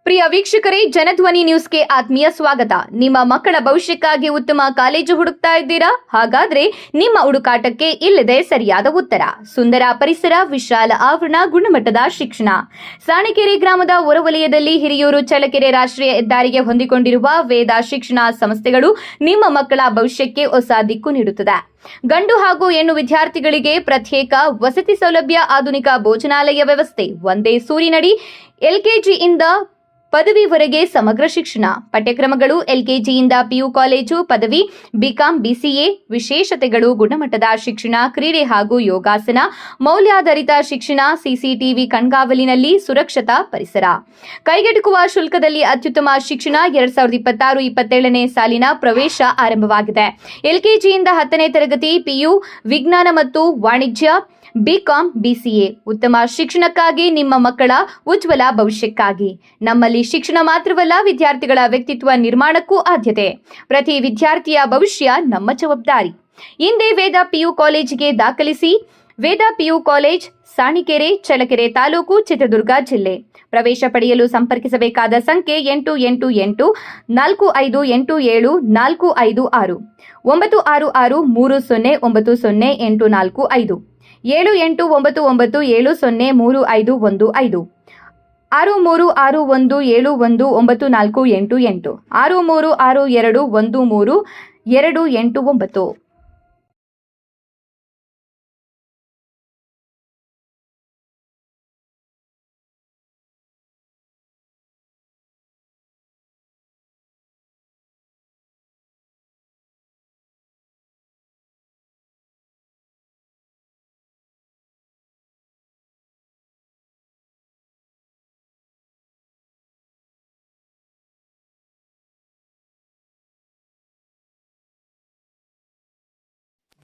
ಪ್ರಿಯ ವೀಕ್ಷಕರೇ, ಜನಧ್ವನಿ ನ್ಯೂಸ್ಗೆ ಆತ್ಮೀಯ ಸ್ವಾಗತ. ನಿಮ್ಮ ಮಕ್ಕಳ ಭವಿಷ್ಯಕ್ಕಾಗಿ ಉತ್ತಮ ಕಾಲೇಜು ಹುಡುಕ್ತಾ ಇದ್ದೀರಾ? ಹಾಗಾದ್ರೆ ನಿಮ್ಮ ಹುಡುಕಾಟಕ್ಕೆ ಇಲ್ಲಿದೆ ಸರಿಯಾದ ಉತ್ತರ. ಸುಂದರ ಪರಿಸರ, ವಿಶಾಲ ಆವರಣ, ಗುಣಮಟ್ಟದ ಶಿಕ್ಷಣ. ಸಾಣಿಕೆರೆ ಗ್ರಾಮದ ಹೊರವಲಯದಲ್ಲಿ ಹಿರಿಯೂರು ಚಳ್ಳಕೆರೆ ರಾಷ್ಟ್ರೀಯ ಹೆದ್ದಾರಿಗೆ ಹೊಂದಿಕೊಂಡಿರುವ ವೇದ ಶಿಕ್ಷಣ ಸಂಸ್ಥೆಗಳು ನಿಮ್ಮ ಮಕ್ಕಳ ಭವಿಷ್ಯಕ್ಕೆ ಹೊಸ ದಿಕ್ಕು ನೀಡುತ್ತದೆ. ಗಂಡು ಹಾಗೂ ಹೆಣ್ಣು ವಿದ್ಯಾರ್ಥಿಗಳಿಗೆ ಪ್ರತ್ಯೇಕ ವಸತಿ ಸೌಲಭ್ಯ, ಆಧುನಿಕ ಭೋಜನಾಲಯ ವ್ಯವಸ್ಥೆ, ಒಂದೇ ಸೂರಿನಡಿ ಎಲ್ಕೆಜಿಯಿಂದ ಪದವಿವರೆಗೆ ಸಮಗ್ರ ಶಿಕ್ಷಣ. ಪಠ್ಯಕ್ರಮಗಳು ಎಲ್ಕೆಜಿಯಿಂದ ಪಿಯು ಕಾಲೇಜು, ಪದವಿ, ಬಿಕಾಂ, ಬಿಸಿಎ. ವಿಶೇಷತೆಗಳು: ಗುಣಮಟ್ಟದ ಶಿಕ್ಷಣ, ಕ್ರೀಡೆ ಹಾಗೂ ಯೋಗಾಸನ, ಮೌಲ್ಯಾಧಾರಿತ ಶಿಕ್ಷಣ, ಸಿಸಿಟಿವಿ ಕಣ್ಗಾವಲಿನಲ್ಲಿ, ಸುರಕ್ಷತಾ ಪರಿಸರ. ಕೈಗೆಟುಕುವ ಶುಲ್ಕದಲ್ಲಿ ಅತ್ಯುತ್ತಮ ಶಿಕ್ಷಣ. 2026-27ನೇ ಸಾಲಿನ ಪ್ರವೇಶ ಆರಂಭವಾಗಿದೆ. ಎಲ್ಕೆಜಿಯಿಂದ 10ನೇ ತರಗತಿ, ಪಿಯು, ವಿಜ್ಞಾನ ಮತ್ತು ವಾಣಿಜ್ಯ, ಬಿಕಾಂ, ಬಿಸಿಎ. ಉತ್ತಮ ಶಿಕ್ಷಣಕ್ಕಾಗಿ, ನಿಮ್ಮ ಮಕ್ಕಳ ಉಜ್ವಲ ಭವಿಷ್ಯಕ್ಕಾಗಿ. ನಮ್ಮಲ್ಲಿ ಶಿಕ್ಷಣ ಮಾತ್ರವಲ್ಲ, ವಿದ್ಯಾರ್ಥಿಗಳ ವ್ಯಕ್ತಿತ್ವ ನಿರ್ಮಾಣಕ್ಕೂ ಆದ್ಯತೆ. ಪ್ರತಿ ವಿದ್ಯಾರ್ಥಿಯ ಭವಿಷ್ಯ ನಮ್ಮ ಜವಾಬ್ದಾರಿ. ಹಿಂದೆ ವೇದ ಪಿಯು ಕಾಲೇಜಿಗೆ ದಾಖಲಿಸಿ. ವೇದ ಪಿಯು ಕಾಲೇಜ್, ಸಾಣಿಕೆರೆ, ಚಳ್ಳಕೆರೆ ತಾಲೂಕು, ಚಿತ್ರದುರ್ಗ ಜಿಲ್ಲೆ. ಪ್ರವೇಶ ಪಡೆಯಲು ಸಂಪರ್ಕಿಸಬೇಕಾದ ಸಂಖ್ಯೆ 8845874456, 96630908445, 7899703515, 6361719488, 6362132289.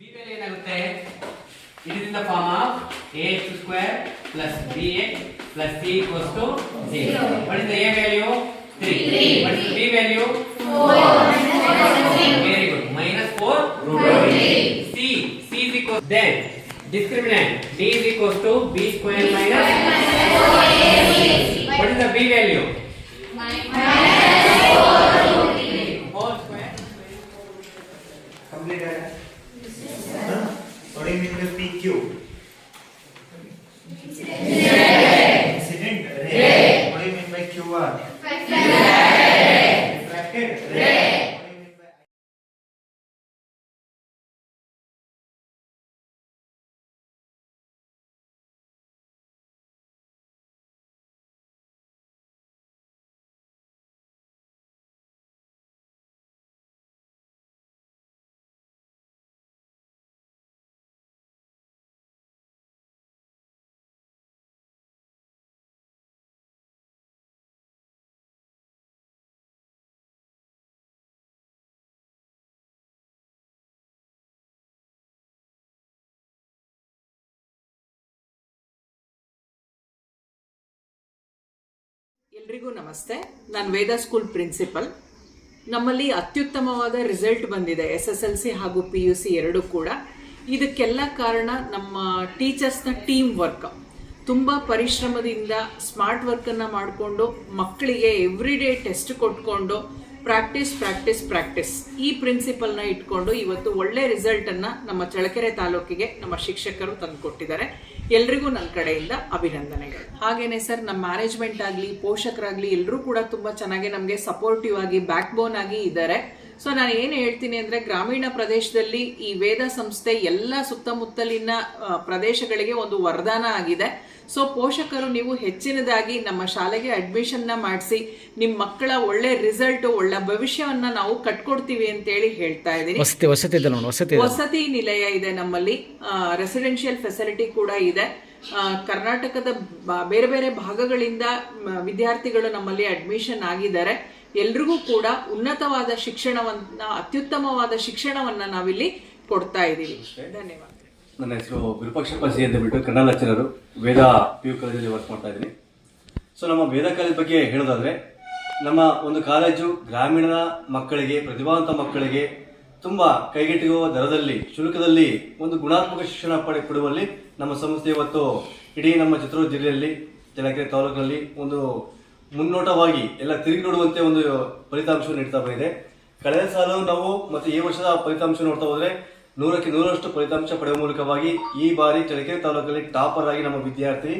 B value ಏನಾಗುತ್ತೆ? It is in the form of ax square plus bx plus c equals to 0. What is the a value? 3. What is the b value? 4. Very good. Minus 4 root of 3. C is equal. Then discriminant d is equals to b square minus 4ac. What is the b value? Minus 4 root 3. Whole square. Complete. What do you mean by PQ? Incident ray. What do you mean by QR? Refracted ray. What do you mean by ಎಲ್ರಿಗೂ ನಮಸ್ತೆ. ನಾನು ವೇದ school principal. ನಮ್ಮಲ್ಲಿ ಅತ್ಯುತ್ತಮವಾದ result ಬಂದಿದೆ, SSLC ಹಾಗೂ PUC ಎರಡೂ ಕೂಡ. ಇದಕ್ಕೆಲ್ಲ ಕಾರಣ ನಮ್ಮ ಟೀಚರ್ಸ್ನ ಟೀಮ್ ವರ್ಕ್. ತುಂಬ ಪರಿಶ್ರಮದಿಂದ ಸ್ಮಾರ್ಟ್ ವರ್ಕನ್ನು ಮಾಡಿಕೊಂಡು ಮಕ್ಕಳಿಗೆ ಎವ್ರಿಡೇ ಟೆಸ್ಟ್ ಕೊಟ್ಕೊಂಡು ಪ್ರಾಕ್ಟೀಸ್ ಈ ಪ್ರಿನ್ಸಿಪಲ್ನ ಇಟ್ಕೊಂಡು ಇವತ್ತು ಒಳ್ಳೆ ರಿಸಲ್ಟನ್ನು ನಮ್ಮ ಚಳ್ಳಕೆರೆ ತಾಲೂಕಿಗೆ ನಮ್ಮ ಶಿಕ್ಷಕರು ತಂದುಕೊಟ್ಟಿದ್ದಾರೆ. ಎಲ್ರಿಗೂ ನನ್ನ ಕಡೆಯಿಂದ ಅಭಿನಂದನೆಗಳು. ಹಾಗೇನೆ ಸರ್, ನಮ್ಮ ಮ್ಯಾನೇಜ್ಮೆಂಟ್ ಆಗಲಿ, ಪೋಷಕರಾಗಲಿ ಎಲ್ಲರೂ ಕೂಡ ತುಂಬ ಚೆನ್ನಾಗಿ ನಮಗೆ ಸಪೋರ್ಟಿವ್ ಆಗಿ, ಬ್ಯಾಕ್ ಬೋನ್ ಆಗಿ ಇದ್ದಾರೆ. ಸೊ ನಾನು ಏನು ಹೇಳ್ತೀನಿ ಅಂದರೆ, ಗ್ರಾಮೀಣ ಪ್ರದೇಶದಲ್ಲಿ ಈ ವೇದ ಸಂಸ್ಥೆ ಎಲ್ಲ ಸುತ್ತಮುತ್ತಲಿನ ಪ್ರದೇಶಗಳಿಗೆ ಒಂದು ವರದಾನ ಆಗಿದೆ. ಸೊ ಪೋಷಕರು ನೀವು ಹೆಚ್ಚಿನದಾಗಿ ನಮ್ಮ ಶಾಲೆಗೆ ಅಡ್ಮಿಷನ್ನ ಮಾಡಿಸಿ ನಿಮ್ಮ ಮಕ್ಕಳ ಒಳ್ಳೆ ರಿಸಲ್ಟ್, ಒಳ್ಳೆ ಭವಿಷ್ಯವನ್ನ ನಾವು ಕಟ್ಕೊಡ್ತೀವಿ ಅಂತೇಳಿ ಹೇಳ್ತಾ ಇದ್ದೀನಿ. ವಸತಿ ನಿಲಯ ಇದೆ ನಮ್ಮಲ್ಲಿ, ರೆಸಿಡೆನ್ಷಿಯಲ್ ಫೆಸಿಲಿಟಿ ಕೂಡ ಇದೆ. ಕರ್ನಾಟಕದ ಬೇರೆ ಬೇರೆ ಭಾಗಗಳಿಂದ ವಿದ್ಯಾರ್ಥಿಗಳು ನಮ್ಮಲ್ಲಿ ಅಡ್ಮಿಷನ್ ಆಗಿದ್ದಾರೆ. ಎಲ್ರಿಗೂ ಕೂಡ ಉನ್ನತವಾದ ಶಿಕ್ಷಣವನ್ನ, ಅತ್ಯುತ್ತಮವಾದ ಶಿಕ್ಷಣವನ್ನ ನಾವಿಲ್ಲಿ ಕೊಡ್ತಾ ಇದ್ದೀವಿ. ಧನ್ಯವಾದ. ನನ್ನ ಹೆಸರು ವಿರೂಪಾಕ್ಷಪ್ಪ ಸಿ ಅಂತ ಬಿಟ್ಟು ಕನ್ನಡ ಲೆಕ್ಚರರು, ವೇದ PU ಕಾಲೇಜಲ್ಲಿ ವರ್ಕ್ ಮಾಡ್ತಾ ಇದ್ದೀನಿ. ಸೊ ನಮ್ಮ ವೇದ ಕಾಲೇಜ್ ಬಗ್ಗೆ ಹೇಳೋದಾದರೆ, ನಮ್ಮ ಒಂದು ಕಾಲೇಜು ಗ್ರಾಮೀಣ ಮಕ್ಕಳಿಗೆ, ಪ್ರತಿಭಾವಂತ ಮಕ್ಕಳಿಗೆ ತುಂಬ ಕೈಗೆಟುಕುವ ದರದಲ್ಲಿ, ಶುಲ್ಕದಲ್ಲಿ ಒಂದು ಗುಣಾತ್ಮಕ ಶಿಕ್ಷಣ ಕೊಡುವಲ್ಲಿ ನಮ್ಮ ಸಂಸ್ಥೆ ಇವತ್ತು ಇಡೀ ನಮ್ಮ ಚಿತ್ರದುರ್ಗ ಜಿಲ್ಲೆಯಲ್ಲಿ, ಚಳ್ಳಕೆರೆ ತಾಲೂಕಿನಲ್ಲಿ ಒಂದು ಮುನ್ನೋಟವಾಗಿ ಎಲ್ಲ ತಿರುಗಿ ನೋಡುವಂತೆ ಒಂದು ಫಲಿತಾಂಶವನ್ನು ನೀಡ್ತಾ ಬಂದಿದೆ. ಕಳೆದ ಸಾಲು ನಾವು ಮತ್ತೆ ಈ ವರ್ಷದ ಫಲಿತಾಂಶ ನೋಡ್ತಾ ಹೋದ್ರೆ 100ಕ್ಕೆ 100ರಷ್ಟು ಫಲಿತಾಂಶ ಪಡೆಯುವ ಮೂಲಕವಾಗಿ ಈ ಬಾರಿ ಚಳ್ಳಕೆರೆ ತಾಲೂಕಲ್ಲಿ ಟಾಪರ್ ಆಗಿ ನಮ್ಮ ವಿದ್ಯಾರ್ಥಿ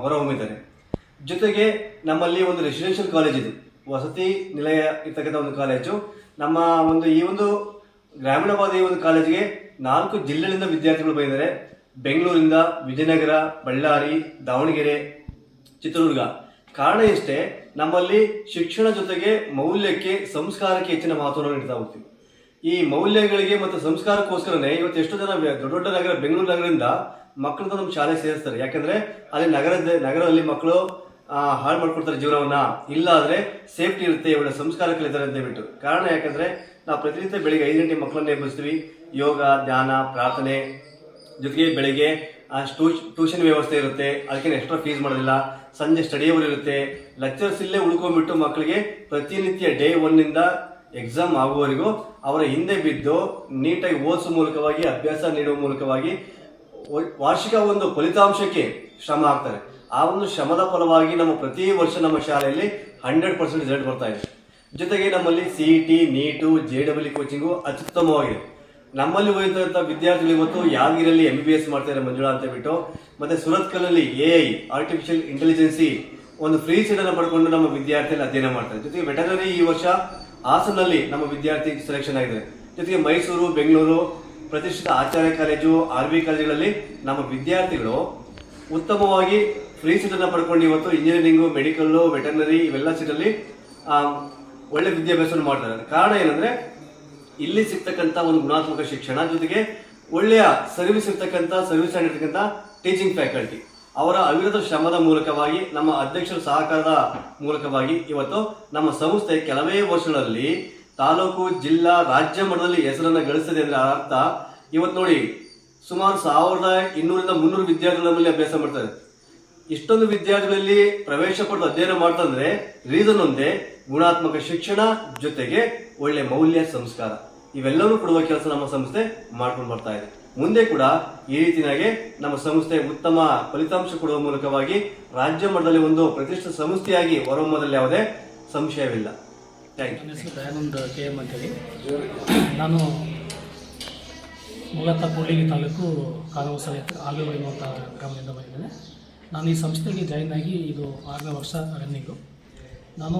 ಹೊರಹೊಮ್ಮಿದ್ದಾರೆ. ಜೊತೆಗೆ ನಮ್ಮಲ್ಲಿ ಒಂದು ರೆಸಿಡೆನ್ಷಿಯಲ್ ಕಾಲೇಜ್ ಇದು, ವಸತಿ ನಿಲಯ ಇರ್ತಕ್ಕಂಥ ಒಂದು ಕಾಲೇಜು. ನಮ್ಮ ಈ ಒಂದು ಗ್ರಾಮೀಣ ಭಾಗದ ಈ ಒಂದು ಕಾಲೇಜಿಗೆ 4 ಜಿಲ್ಲೆಗಳಿಂದ ವಿದ್ಯಾರ್ಥಿಗಳು ಬಂದಿದ್ದಾರೆ. ಬೆಂಗಳೂರಿಂದ, ವಿಜಯನಗರ, ಬಳ್ಳಾರಿ, ದಾವಣಗೆರೆ, ಚಿತ್ರದುರ್ಗ. ಕಾರಣ ಇಷ್ಟೇ, ನಮ್ಮಲ್ಲಿ ಶಿಕ್ಷಣ ಜೊತೆಗೆ ಮೌಲ್ಯಕ್ಕೆ, ಸಂಸ್ಕಾರಕ್ಕೆ ಹೆಚ್ಚಿನ ಮಹತ್ವವನ್ನು ನೀಡ್ತಾ ಹೋಗ್ತೀವಿ. ಈ ಮೌಲ್ಯಗಳಿಗೆ ಮತ್ತು ಸಂಸ್ಕಾರಕ್ಕೋಸ್ಕರನೇ ಇವತ್ತು ಎಷ್ಟೋ ಜನ ದೊಡ್ಡ ದೊಡ್ಡ ನಗರ, ಬೆಂಗಳೂರು ನಗರದಿಂದ ಮಕ್ಕಳನ್ನ ನಮ್ಮ ಶಾಲೆ ಸೇರಿಸ್ತಾರೆ. ಯಾಕಂದ್ರೆ ಅಲ್ಲಿ ನಗರದಲ್ಲಿ ಮಕ್ಕಳು ಹಾಳು ಮಾಡ್ಕೊಡ್ತಾರೆ ಜೀವನವನ್ನ, ಇಲ್ಲ ಆದ್ರೆ ಸೇಫ್ಟಿ ಇರುತ್ತೆ, ಒಳ್ಳೆ ಸಂಸ್ಕಾರ ಕಲಿತಾರೆ ಅಂತ ಹೇಳ್ಬಿಟ್ಟು. ಕಾರಣ ಯಾಕಂದ್ರೆ ನಾವು ಪ್ರತಿನಿತ್ಯ ಬೆಳಿಗ್ಗೆ 5 ಗಂಟೆ ಮಕ್ಕಳನ್ನ ಎಬ್ಬಿಸ್ತೀವಿ. ಯೋಗ, ಧ್ಯಾನ, ಪ್ರಾರ್ಥನೆ ಜೊತೆಗೆ ಬೆಳಿಗ್ಗೆ ಟ್ಯೂಷನ್ ವ್ಯವಸ್ಥೆ ಇರುತ್ತೆ, ಅದಕ್ಕೆ ಎಕ್ಸ್ಟ್ರಾ ಫೀಸ್ ಮಾಡೋದಿಲ್ಲ. ಸಂಜೆ ಸ್ಟಡಿ ಅವರ್ ಇರುತ್ತೆ. ಲೆಕ್ಚರ್ಸ್ ಇಲ್ಲೇ ಉಳ್ಕೊಂಡ್ಬಿಟ್ಟು ಮಕ್ಕಳಿಗೆ ಪ್ರತಿನಿತ್ಯ ಡೇ 1 ಎಕ್ಸಾಮ್ ಆಗುವವರೆಗೂ ಅವರ ಹಿಂದೆ ಬಿದ್ದು ನೀಟಾಗಿ ಓದಿಸುವ ಮೂಲಕವಾಗಿ, ಅಭ್ಯಾಸ ನೀಡುವ ಮೂಲಕವಾಗಿ ವಾರ್ಷಿಕ ಒಂದು ಫಲಿತಾಂಶಕ್ಕೆ ಶ್ರಮ ಹಾಕ್ತಾರೆ. ಆ ಒಂದು ಶ್ರಮದ ಫಲವಾಗಿ ಪ್ರತಿ ವರ್ಷ ನಮ್ಮ ಶಾಲೆಯಲ್ಲಿ 100% ರಿಸಲ್ಟ್ ಬರ್ತಾ ಇದೆ. ಜೊತೆಗೆ ನಮ್ಮಲ್ಲಿ CET, ನೀಟು, JEE ಕೋಚಿಂಗು ಅತ್ಯುತ್ತಮವಾಗಿದೆ. ನಮ್ಮಲ್ಲಿ ಓದಿದಂಥ ವಿದ್ಯಾರ್ಥಿಗಳು ಇವತ್ತು ಯಾದಗಿರಿಯಲ್ಲಿ MBBS ಮಾಡ್ತಾರೆ ಮಂಜುಳಾ ಅಂತ ಬಿಟ್ಟು, ಮತ್ತೆ ಸುರತ್ಕಲ್ಲಲ್ಲಿ AI ಆರ್ಟಿಫಿಷಿಯಲ್ ಇಂಟೆಲಿಜೆನ್ಸಿ ಒಂದು ಫ್ರೀ ಸೀಟ್ ಅನ್ನು ಪಡ್ಕೊಂಡು ನಮ್ಮ ವಿದ್ಯಾರ್ಥಿಗಳು ಅಧ್ಯಯನ ಮಾಡ್ತಾರೆ. ಜೊತೆಗೆ ವೆಟರ್ನರಿ ಈ ವರ್ಷ ಹಾಸನಲ್ಲಿ ನಮ್ಮ ವಿದ್ಯಾರ್ಥಿ ಸೆಲೆಕ್ಷನ್ ಆಗಿದೆ. ಜೊತೆಗೆ ಮೈಸೂರು, ಬೆಂಗಳೂರು ಪ್ರತಿಷ್ಠಿತ ಆಚಾರ್ಯ ಕಾಲೇಜು, RV ಕಾಲೇಜುಗಳಲ್ಲಿ ನಮ್ಮ ವಿದ್ಯಾರ್ಥಿಗಳು ಉತ್ತಮವಾಗಿ ಫ್ರೀ ಸೀಟ್ ಅನ್ನು ಪಡ್ಕೊಂಡು ಇವತ್ತು ಇಂಜಿನಿಯರಿಂಗು, ಮೆಡಿಕಲ್ಲು, ವೆಟರ್ನರಿ ಇವೆಲ್ಲ ಸೀಟಲ್ಲಿ ಒಳ್ಳೆ ವಿದ್ಯಾಭ್ಯಾಸವನ್ನು ಮಾಡ್ತಾರೆ. ಕಾರಣ ಏನಂದ್ರೆ ಇಲ್ಲಿ ಸಿಗ್ತಕ್ಕಂಥ ಒಂದು ಗುಣಾತ್ಮಕ ಶಿಕ್ಷಣ, ಜೊತೆಗೆ ಒಳ್ಳೆಯ ಸರ್ವಿಸ್ ಇರ್ತಕ್ಕಂಥ ಟೀಚಿಂಗ್ ಫ್ಯಾಕಲ್ಟಿ, ಅವರ ಅವಿರತ ಶ್ರಮದ ಮೂಲಕವಾಗಿ, ನಮ್ಮ ಅಧ್ಯಕ್ಷರ ಸಹಕಾರದ ಮೂಲಕವಾಗಿ ಇವತ್ತು ನಮ್ಮ ಸಂಸ್ಥೆ ಕೆಲವೇ ವರ್ಷಗಳಲ್ಲಿ ತಾಲೂಕು, ಜಿಲ್ಲಾ, ರಾಜ್ಯ ಮಟ್ಟದಲ್ಲಿ ಹೆಸರನ್ನ ಗಳಿಸಿದೆ ಅಂದ್ರೆ ಅರ್ಥ ಇವತ್ತು ನೋಡಿ ಸುಮಾರು 1200-300 ವಿದ್ಯಾರ್ಥಿಗಳ ನಮ್ಮಲ್ಲಿ ಅಭ್ಯಾಸ ಮಾಡ್ತಾರೆ. ಇಷ್ಟೊಂದು ವಿದ್ಯಾರ್ಥಿಗಳಲ್ಲಿ ಪ್ರವೇಶ ಪಡೆದು ಅಧ್ಯಯನ ಮಾಡ್ತಂದ್ರೆ ರೀಸನ್ ಒಂದೇ, ಗುಣಾತ್ಮಕ ಶಿಕ್ಷಣ ಜೊತೆಗೆ ಒಳ್ಳೆ ಮೌಲ್ಯ, ಸಂಸ್ಕಾರ ಇವೆಲ್ಲವೂ ಕೊಡುವ ಕೆಲಸ ನಮ್ಮ ಸಂಸ್ಥೆ ಮಾಡ್ಕೊಂಡು ಬರ್ತಾ ಇದೆ. ಮುಂದೆ ಕೂಡ ಈ ರೀತಿಯಾಗಿ ನಮ್ಮ ಸಂಸ್ಥೆ ಉತ್ತಮ ಫಲಿತಾಂಶ ಕೊಡುವ ಮೂಲಕವಾಗಿ ರಾಜ್ಯ ಮಟ್ಟದಲ್ಲಿ ಒಂದು ಪ್ರತಿಷ್ಠಿತ ಸಂಸ್ಥೆಯಾಗಿ ಹೊರಹೊಮ್ಮದಲ್ಲಿ ಯಾವುದೇ ಸಂಶಯವಿಲ್ಲ. Thank you. ನನ್ನ ಹೆಸರು ದಯಾನಂದ್ KM ಅಂತೇಳಿ. ನಾನು ಮೂಲತಃ ಕೂಡ್ಲಿಗಿ ತಾಲೂಕು ಕಾನವಸಲ ಆಲೂರು ಎನ್ನುವಂಥ ಗ್ರಾಮದಿಂದ ಬಂದಿದ್ದೇನೆ. ನಾನು ಈ ಸಂಸ್ಥೆಗೆ ಜಾಯಿನ್ ಆಗಿ ಇದು 6ನೇ ವರ್ಷ ರನ್ನಿಂಗು. ನಾನು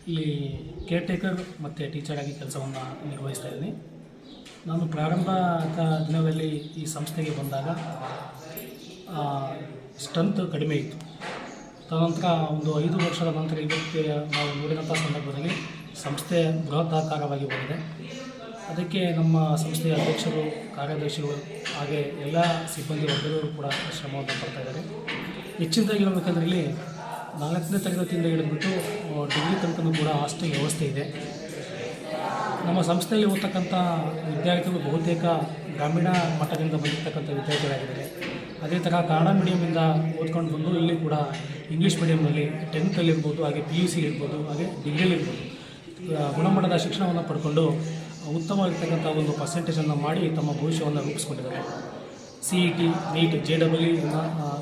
ಇಲ್ಲಿ ಕೇರ್ ಟೇಕರ್ ಮತ್ತು ಟೀಚರ್ ಆಗಿ ಕೆಲಸವನ್ನು ನಿರ್ವಹಿಸ್ತಾ ಇದ್ದೀನಿ. ನಾನು ಪ್ರಾರಂಭದ ದಿನಗಳಲ್ಲಿ ಈ ಸಂಸ್ಥೆಗೆ ಬಂದಾಗ ಸ್ಟ್ರೆಂತ್ ಕಡಿಮೆ ಇತ್ತು. ತದನಂತರ ಒಂದು 5 ವರ್ಷದ ನಂತರ ಇವತ್ತು ನಾವು ನೋಡಿದಂಥ ಸಂದರ್ಭದಲ್ಲಿ ಸಂಸ್ಥೆ ಬೃಹದಾಕಾರವಾಗಿ ಬಂದಿದೆ. ಅದಕ್ಕೆ ನಮ್ಮ ಸಂಸ್ಥೆಯ ಅಧ್ಯಕ್ಷರು, ಕಾರ್ಯದರ್ಶಿಗಳು ಹಾಗೆ ಎಲ್ಲ ಸಿಬ್ಬಂದಿ ವರ್ಗದವರು ಕೂಡ ಶ್ರಮವನ್ನು ಪಡ್ತಾ ಇದ್ದಾರೆ. ಹೆಚ್ಚಿನದಾಗಿ ಹೇಳಬೇಕಂದ್ರೆ ಇಲ್ಲಿ 4ನೇ ತರಗತಿಯಿಂದ ಹಿಡಿದ್ಬಿಟ್ಟು ಡಿಗ್ರಿ ತನಕನೂ ಕೂಡ ಹಾಸ್ಟೆಲ್ ವ್ಯವಸ್ಥೆ ಇದೆ. ನಮ್ಮ ಸಂಸ್ಥೆಯಲ್ಲಿ ಓದ್ತಕ್ಕಂಥ ವಿದ್ಯಾರ್ಥಿಗಳು ಬಹುತೇಕ ಗ್ರಾಮೀಣ ಮಟ್ಟದಿಂದ ಬಂದಿರತಕ್ಕಂಥ ವಿದ್ಯಾರ್ಥಿಗಳಾಗಿದ್ದಾರೆ. ಅದೇ ಥರ ಕನ್ನಡ ಮೀಡಿಯಮಿಂದ ಓದ್ಕೊಂಡು ಬಂದು ಇಲ್ಲಿ ಕೂಡ ಇಂಗ್ಲೀಷ್ ಮೀಡಿಯಮ್ನಲ್ಲಿ 10th ಇರ್ಬೋದು, ಹಾಗೆ PUC ಇರ್ಬೋದು, ಹಾಗೆ ಡಿಗ್ರಿಯಲ್ಲಿರ್ಬೋದು ಗುಣಮಟ್ಟದ ಶಿಕ್ಷಣವನ್ನು ಪಡ್ಕೊಂಡು ಉತ್ತಮವಾಗಿರ್ತಕ್ಕಂಥ ಒಂದು ಪರ್ಸೆಂಟೇಜನ್ನು ಮಾಡಿ ತಮ್ಮ ಭವಿಷ್ಯವನ್ನು ರೂಪಿಸ್ಕೊಂಡಿದ್ದಾರೆ. CET, ನೀಟ್, JEE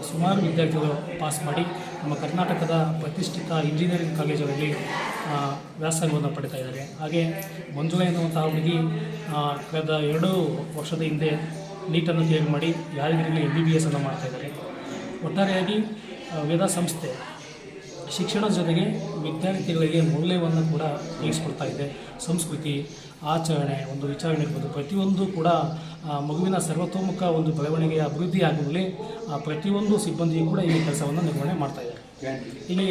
ಸುಮಾರು ವಿದ್ಯಾರ್ಥಿಗಳು ಪಾಸ್ ಮಾಡಿ ನಮ್ಮ ಕರ್ನಾಟಕದ ಪ್ರತಿಷ್ಠಿತ ಇಂಜಿನಿಯರಿಂಗ್ ಕಾಲೇಜುಗಳಲ್ಲಿ ವ್ಯಾಸಂಗವನ್ನು ಪಡಿತಾ ಇದ್ದಾರೆ. ಹಾಗೆ ಮಂಜುಳಾ ಎನ್ನುವಂತಹ ಹುಡುಗಿ ಕಳೆದ 2 ವರ್ಷದ ಹಿಂದೆ ನೀಟನ್ನು ಕ್ಲಿಯರ್ ಮಾಡಿ ಯಾದಗಿರಿಯಲ್ಲಿ MBBS ಅನ್ನು ಮಾಡ್ತಾಯಿದ್ದಾರೆ. ಒಟ್ಟಾರೆಯಾಗಿ ವೇದ ಸಂಸ್ಥೆ ಶಿಕ್ಷಣದ ಜೊತೆಗೆ ವಿದ್ಯಾರ್ಥಿಗಳಿಗೆ ಮೌಲ್ಯವನ್ನು ಕೂಡ ತಿಳಿಸ್ಕೊಡ್ತಾ ಇದೆ. ಸಂಸ್ಕೃತಿ, ಆಚರಣೆ, ಒಂದು ವಿಚಾರಣೆ ಇರ್ಬೋದು, ಪ್ರತಿಯೊಂದು ಕೂಡ ಮಗುವಿನ ಸರ್ವತೋಮುಖ ಒಂದು ಬೆಳವಣಿಗೆಯ ಅಭಿವೃದ್ಧಿ ಆಗುವಲ್ಲಿ ಪ್ರತಿಯೊಂದು ಸಿಬ್ಬಂದಿಯೂ ಕೂಡ ಈ ಕೆಲಸವನ್ನು ನಿರ್ವಹಣೆ ಮಾಡ್ತಾ ಇದ್ದಾರೆ. ಇಲ್ಲಿ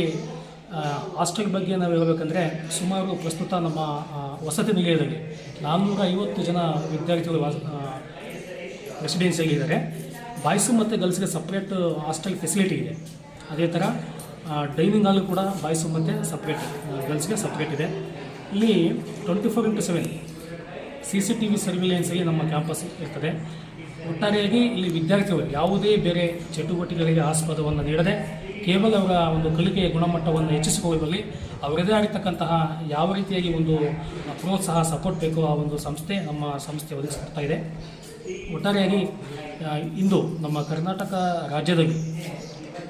ಹಾಸ್ಟೆಲ್ ಬಗ್ಗೆ ನಾವು ಹೇಳಬೇಕಂದ್ರೆ ಸುಮಾರು ಪ್ರಸ್ತುತ ನಮ್ಮ ವಸತಿ ನಿಲಯದಲ್ಲಿ 450 ಜನ ವಿದ್ಯಾರ್ಥಿಗಳು ರೆಸಿಡೆನ್ಸಿಯಲ್ಲಿ ಇದ್ದಾರೆ. ಬಾಯ್ಸು ಮತ್ತು ಗರ್ಲ್ಸ್ಗೆ ಸಪ್ರೇಟ್ ಹಾಸ್ಟೆಲ್ ಫೆಸಿಲಿಟಿ ಇದೆ. ಅದೇ ಥರ ಡೈನಿಂಗ್ ಹಾಲು ಕೂಡ ಬಾಯ್ಸು ಮತ್ತು ಸಪ್ರೇಟ್, ಗರ್ಲ್ಸ್ಗೆ ಸಪ್ರೇಟ್ ಇದೆ. ಇಲ್ಲಿ 24/7 CCTV ಸರ್ವಿಲೆನ್ಸಲ್ಲಿ ನಮ್ಮ ಕ್ಯಾಂಪಸ್ ಇರ್ತದೆ. ಒಟ್ಟಾರೆಯಾಗಿ ಇಲ್ಲಿ ವಿದ್ಯಾರ್ಥಿಗಳು ಯಾವುದೇ ಬೇರೆ ಚಟುವಟಿಕೆಗಳಿಗೆ ಆಸ್ಪದವನ್ನು ನೀಡದೆ ಕೇವಲ ಅವರ ಒಂದು ಕಲಿಕೆಯ ಗುಣಮಟ್ಟವನ್ನು ಹೆಚ್ಚಿಸಿಕೊಳ್ಳುವಲ್ಲಿ ಅವರದೇ ಆಗಿರ್ತಕ್ಕಂತಹ ಯಾವ ರೀತಿಯಾಗಿ ಒಂದು ಪ್ರೋತ್ಸಾಹ, ಸಪೋರ್ಟ್ ಬೇಕೋ ಆ ಒಂದು ಸಂಸ್ಥೆ ನಮ್ಮ ಸಂಸ್ಥೆ ಒದಗಿಸ್ಕೊಡ್ತಾ ಇದೆ. ಒಟ್ಟಾರೆಯಾಗಿ ಇಂದು ನಮ್ಮ ಕರ್ನಾಟಕ ರಾಜ್ಯದಲ್ಲಿ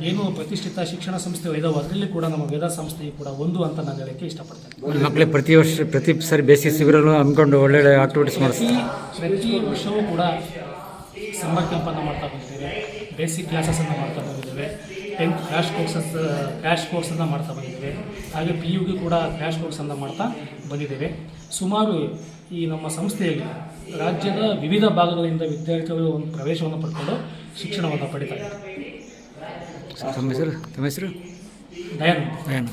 ಏನು ಪ್ರತಿಷ್ಠಿತ ಶಿಕ್ಷಣ ಸಂಸ್ಥೆ ಇದಾವೆ ಅದರಲ್ಲಿ ಕೂಡ ನಮ್ಮ ವೇದ ಸಂಸ್ಥೆಯು ಕೂಡ ಒಂದು ಅಂತ ನಾನು ಹೇಳೋಕ್ಕೆ ಇಷ್ಟಪಡ್ತೇನೆ. ಮಕ್ಕಳಿಗೆ ಪ್ರತಿ ಸರಿ ಬೇಸಿಕ್ ಶಿಬಿರಲ್ಲೂ ಅಂದ್ಕೊಂಡು ಒಳ್ಳೊಳ್ಳೆ ಆಕ್ಟಿವಿಟೀಸ್ ಮಾಡಿಸ್ತೀವಿ. ಪ್ರತಿ ವರ್ಷವೂ ಕೂಡ ಸಮ್ಮರ್ ಕ್ಯಾಂಪನ್ನು ಮಾಡ್ತಾ ಬಂದಿದ್ದೇವೆ, ಬೇಸಿಕ್ ಕ್ಲಾಸಸನ್ನು ಮಾಡ್ತಾ ಬಂದಿದ್ದೇವೆ, 10th ಕ್ರ್ಯಾಶ್ ಕೋರ್ಸನ್ನು ಮಾಡ್ತಾ ಬಂದಿದ್ದೇವೆ, ಹಾಗೆ PUಗೆ ಕೂಡ ಕ್ರ್ಯಾಶ್ ಕೋರ್ಸನ್ನು ಮಾಡ್ತಾ ಬಂದಿದ್ದೇವೆ. ಸುಮಾರು ಈ ನಮ್ಮ ಸಂಸ್ಥೆಯಲ್ಲಿ ರಾಜ್ಯದ ವಿವಿಧ ಭಾಗಗಳಿಂದ ವಿದ್ಯಾರ್ಥಿಗಳು ಒಂದು ಪ್ರವೇಶವನ್ನು ಪಡ್ಕೊಂಡು ಶಿಕ್ಷಣವನ್ನು ಪಡಿತಾ ಇದ್ದಾರೆ. ತಮ್ಮ ಹೆಸರು ದಯಾನಂದ್.